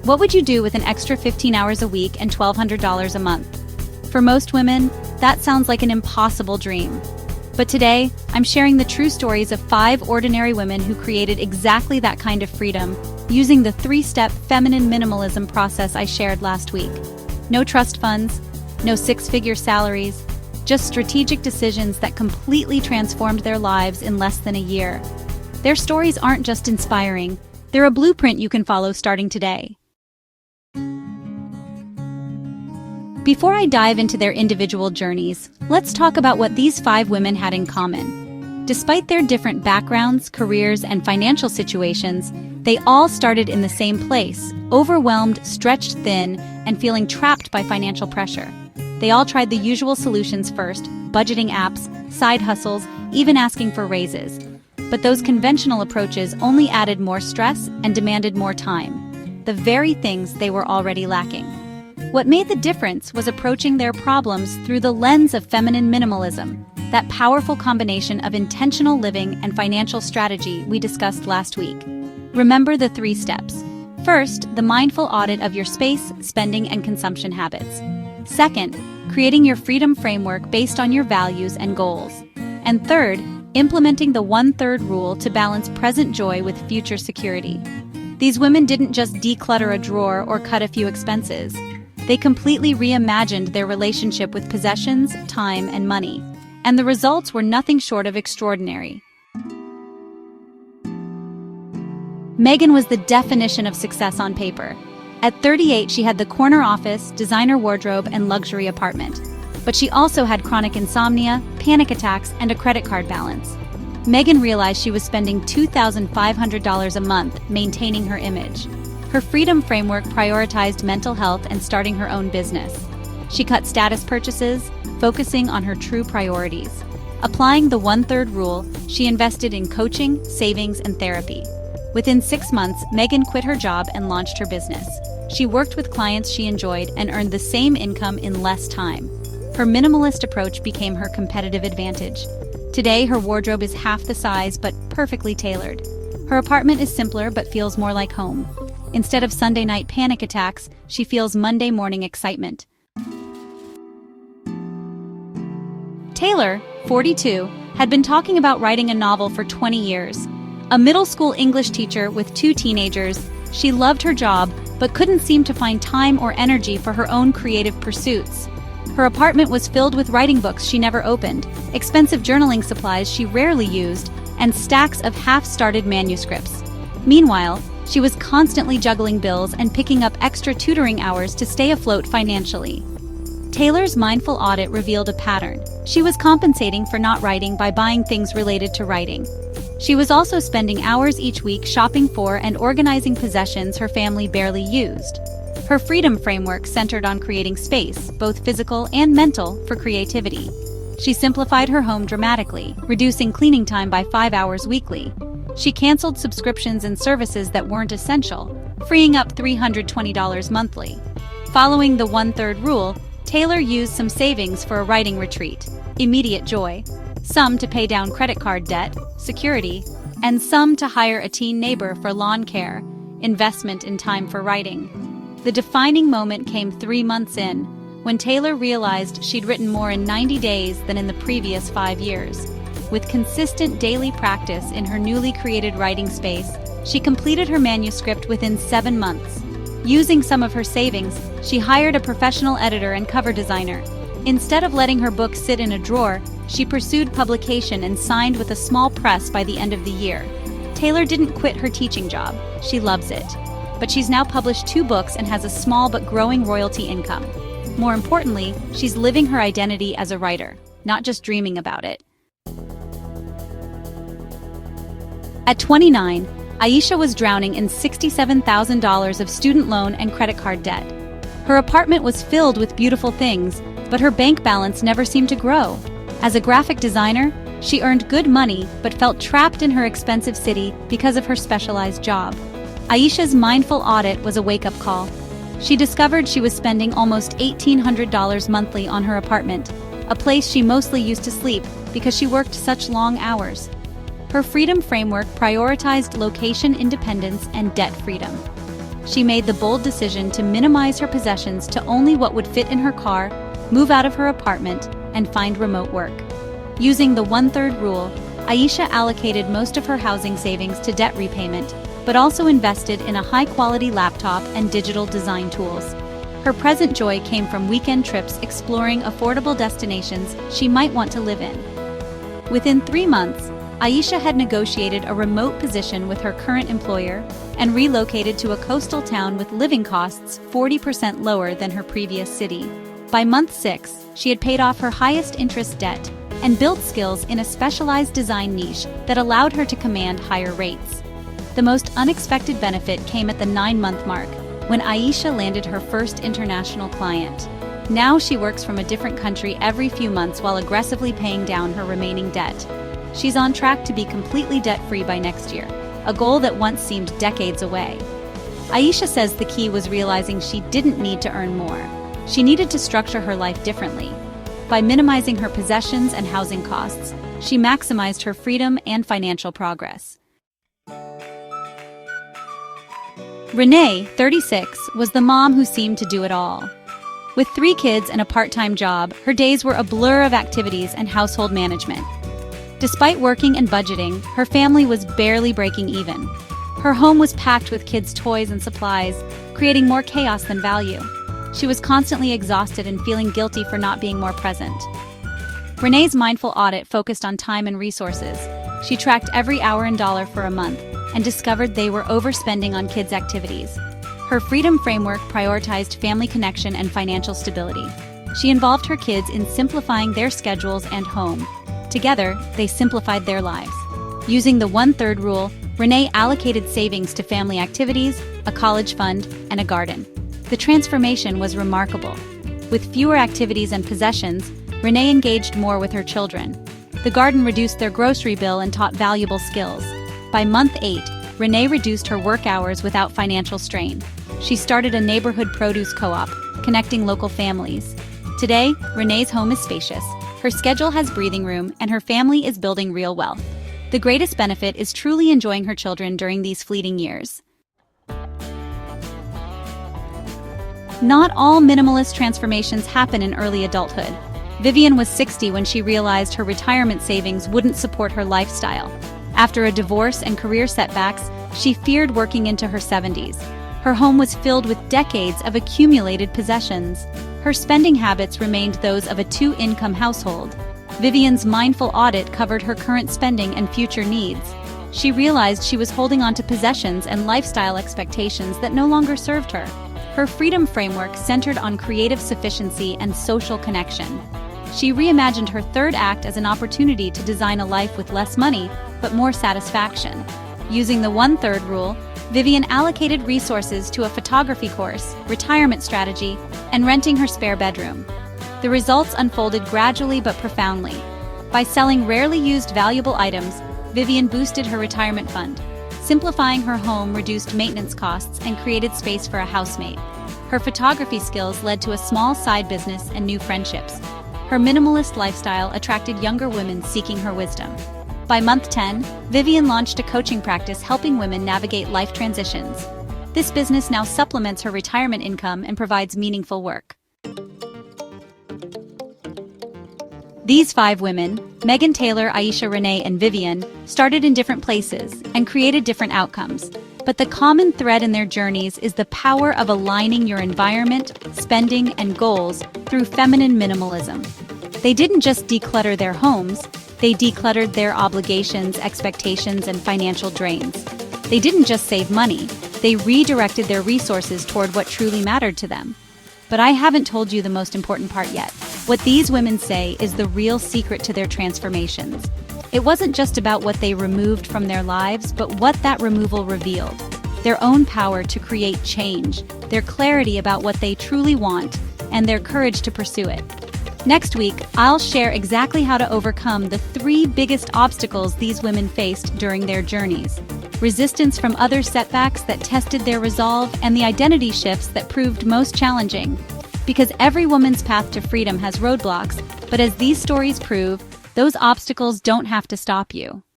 What would you do with an extra 15 hours a week and $1,200 a month? For most women, that sounds like an impossible dream. But today, I'm sharing the true stories of 5 ordinary women who created exactly that kind of freedom using the 3-step feminine minimalism process I shared last week. No trust funds, no 6-figure salaries, just strategic decisions that completely transformed their lives in less than a year. Their stories aren't just inspiring, they're a blueprint you can follow starting today. Before I dive into their individual journeys, let's talk about what these 5 women had in common. Despite their different backgrounds, careers, and financial situations, they all started in the same place, overwhelmed, stretched thin, and feeling trapped by financial pressure. They all tried the usual solutions first: budgeting apps, side hustles, even asking for raises. But those conventional approaches only added more stress and demanded more time, the very things they were already lacking. What made the difference was approaching their problems through the lens of feminine minimalism, that powerful combination of intentional living and financial strategy we discussed last week. Remember the 3 steps. First, the mindful audit of your space, spending, and consumption habits. Second, creating your freedom framework based on your values and goals. And third, implementing the 1/3 rule to balance present joy with future security. These women didn't just declutter a drawer or cut a few expenses. They completely reimagined their relationship with possessions, time, and money. And the results were nothing short of extraordinary. Megan was the definition of success on paper. At 38, she had the corner office, designer wardrobe, and luxury apartment. But she also had chronic insomnia, panic attacks, and a credit card balance. Megan realized she was spending $2,500 a month maintaining her image. Her freedom framework prioritized mental health and starting her own business. She cut status purchases, focusing on her true priorities. Applying the 1/3 rule, she invested in coaching, savings, and therapy. Within 6 months, Megan quit her job and launched her business. She worked with clients she enjoyed and earned the same income in less time. Her minimalist approach became her competitive advantage. Today, her wardrobe is half the size but perfectly tailored. Her apartment is simpler but feels more like home. Instead of Sunday night panic attacks, she feels Monday morning excitement. Taylor, 42, had been talking about writing a novel for 20 years. A middle school English teacher with 2 teenagers, she loved her job but couldn't seem to find time or energy for her own creative pursuits. Her apartment was filled with writing books she never opened, expensive journaling supplies she rarely used, and stacks of half-started manuscripts. Meanwhile, she was constantly juggling bills and picking up extra tutoring hours to stay afloat financially. Taylor's mindful audit revealed a pattern. She was compensating for not writing by buying things related to writing. She was also spending hours each week shopping for and organizing possessions her family barely used. Her freedom framework centered on creating space, both physical and mental, for creativity. She simplified her home dramatically, reducing cleaning time by 5 hours weekly. She canceled subscriptions and services that weren't essential, freeing up $320 monthly. Following the 1/3 rule, Taylor used some savings for a writing retreat, immediate joy, some to pay down credit card debt, security, and some to hire a teen neighbor for lawn care, investment in time for writing. The defining moment came 3 months in, when Taylor realized she'd written more in 90 days than in the previous 5 years. With consistent daily practice in her newly created writing space, she completed her manuscript within 7 months. Using some of her savings, she hired a professional editor and cover designer. Instead of letting her book sit in a drawer, she pursued publication and signed with a small press by the end of the year. Taylor didn't quit her teaching job. She loves it. But she's now published 2 books and has a small but growing royalty income. More importantly, she's living her identity as a writer, not just dreaming about it. At 29, Aisha was drowning in $67,000 of student loan and credit card debt. Her apartment was filled with beautiful things, but her bank balance never seemed to grow. As a graphic designer, she earned good money but felt trapped in her expensive city because of her specialized job. Aisha's mindful audit was a wake-up call. She discovered she was spending almost $1,800 monthly on her apartment, a place she mostly used to sleep because she worked such long hours. Her freedom framework prioritized location independence and debt freedom. she made the bold decision to minimize her possessions to only what would fit in her car, move out of her apartment, and find remote work. Using the 1/3 rule, Aisha allocated most of her housing savings to debt repayment, but also invested in a high-quality laptop and digital design tools. Her present joy came from weekend trips exploring affordable destinations she might want to live in. Within 3 months, Aisha had negotiated a remote position with her current employer and relocated to a coastal town with living costs 40% lower than her previous city. By month 6, she had paid off her highest interest debt and built skills in a specialized design niche that allowed her to command higher rates. The most unexpected benefit came at the 9-month mark, when Aisha landed her first international client. Now she works from a different country every few months while aggressively paying down her remaining debt. She's on track to be completely debt-free by next year, a goal that once seemed decades away. Aisha says the key was realizing she didn't need to earn more. She needed to structure her life differently. By minimizing her possessions and housing costs, she maximized her freedom and financial progress. Renee, 36, was the mom who seemed to do it all. With 3 kids and a part-time job, her days were a blur of activities and household management. Despite working and budgeting, her family was barely breaking even. Her home was packed with kids' toys and supplies, creating more chaos than value. She was constantly exhausted and feeling guilty for not being more present. Renee's mindful audit focused on time and resources. She tracked every hour and dollar for a month and discovered they were overspending on kids' activities. Her freedom framework prioritized family connection and financial stability. She involved her kids in simplifying their schedules and home. Together, they simplified their lives. Using the 1/3 rule, Renee allocated savings to family activities, a college fund, and a garden. The transformation was remarkable. With fewer activities and possessions, Renee engaged more with her children. The garden reduced their grocery bill and taught valuable skills. By month 8, Renee reduced her work hours without financial strain. She started a neighborhood produce co-op, connecting local families. Today, Renee's home is spacious, her schedule has breathing room, and her family is building real wealth. The greatest benefit is truly enjoying her children during these fleeting years. Not all minimalist transformations happen in early adulthood. Vivian was 60 when she realized her retirement savings wouldn't support her lifestyle. After a divorce and career setbacks, she feared working into her 70s. Her home was filled with decades of accumulated possessions. Her spending habits remained those of a 2-income household. Vivian's mindful audit covered her current spending and future needs. She realized she was holding on to possessions and lifestyle expectations that no longer served her. Her freedom framework centered on creative sufficiency and social connection. She reimagined her third act as an opportunity to design a life with less money, but more satisfaction. Using the 1/3 rule, Vivian allocated resources to a photography course, retirement strategy, and renting her spare bedroom. The results unfolded gradually but profoundly. By selling rarely used valuable items, Vivian boosted her retirement fund. Simplifying her home reduced maintenance costs and created space for a housemate. Her photography skills led to a small side business and new friendships. Her minimalist lifestyle attracted younger women seeking her wisdom. By month 10, Vivian launched a coaching practice helping women navigate life transitions. This business now supplements her retirement income and provides meaningful work. These 5 women, Megan Taylor, Aisha, Renee, and Vivian, started in different places and created different outcomes. But the common thread in their journeys is the power of aligning your environment, spending, and goals through feminine minimalism. They didn't just declutter their homes, they decluttered their obligations, expectations, and financial drains. They didn't just save money, they redirected their resources toward what truly mattered to them. But I haven't told you the most important part yet. What these women say is the real secret to their transformations. It wasn't just about what they removed from their lives, but what that removal revealed. Their own power to create change, their clarity about what they truly want, and their courage to pursue it. Next week, I'll share exactly how to overcome the 3 biggest obstacles these women faced during their journeys. Resistance from other setbacks that tested their resolve, and the identity shifts that proved most challenging. Because every woman's path to freedom has roadblocks, but as these stories prove, those obstacles don't have to stop you.